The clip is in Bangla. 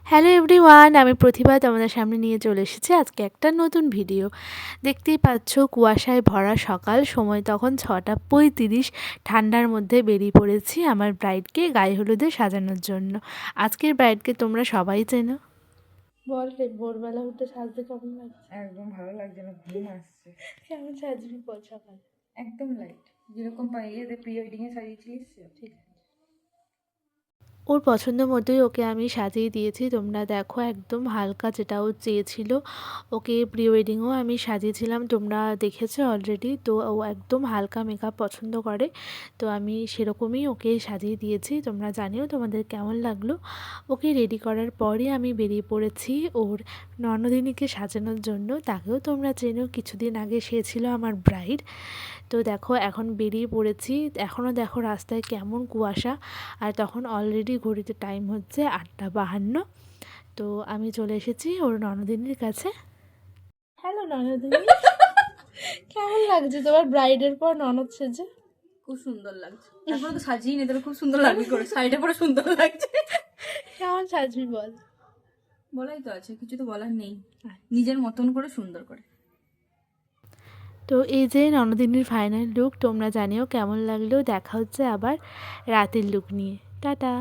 হ্যালো এভরিওয়ান, আমি প্রতিভা তোমাদের সামনে নিয়ে চলে এসেছি আজকে একটা নতুন ভিডিও। দেখতেই পাচ্ছ কুয়াশায় ভরা সকাল, সময় তখন 6:35। ঠান্ডার মধ্যে বেরিয়ে পড়েছি আমার ব্রাইডকে গায়ে হলুদে সাজানোর জন্য। আজকের ব্রাইডকে তোমরা সবাই চেনো। বল রে, ভোরবেলা উঠে সাজতে কেমন লাগছে? একদম ভালো লাগছে না, ঘুম আসছে। কেমন সাজবি বল সকালে? একদম লাইট, যেরকম ইয়েতে প্রি ওয়েডিং এ সাজিয়েছিলিস। ঠিক আছে, ওর পছন্দ মতোই ওকে আমি সাজিয়ে দিয়েছি। তোমরা দেখো, একদম হালকা, যেটা ও চেয়েছিল। ওকে প্রি ওয়েডিংও আমি সাজিয়েছিলাম, তোমরা দেখেছো অলরেডি। তো ও একদম হালকা মেকআপ পছন্দ করে, তো আমি সেরকমই ওকে সাজিয়ে দিয়েছি। তোমরা জানিও তোমাদের কেমন লাগলো। ওকে রেডি করার পরই আমি বেরিয়ে পড়েছি ওর ননদিনীকে সাজানোর জন্য। তাকেও তোমরা চেনো, কিছুদিন আগে সে ছিল আমার ব্রাইড। তো দেখো এখন বেরিয়ে পড়েছি, এখনও দেখো রাস্তায় কেমন কুয়াশা, আর তখন অলরেডি ঘড়িতে টাইম হচ্ছে 8:52। তো আমি চলে এসেছি ওর ননদিনীর কাছে। হ্যালো ননদিনী, কেমন লাগছে তোমার ব্রাইডের পর ননদ সেজে? খুব সুন্দর লাগছে। এখনো তো সাজিয়ে নি, তাহলে খুব সুন্দর লাগবে করে শাড়িটা পরে সুন্দর লাগছে। কেমন সাজবি বল? বলাই তো আছে, কিছু তো বলার নেই, নিজের মতন করে সুন্দর করে। তো এই যে ননদিনীর ফাইনাল লুক, তোমরা জানিও কেমন লাগলো। দেখা হচ্ছে আবার রাতের লুক নিয়ে। টাটা।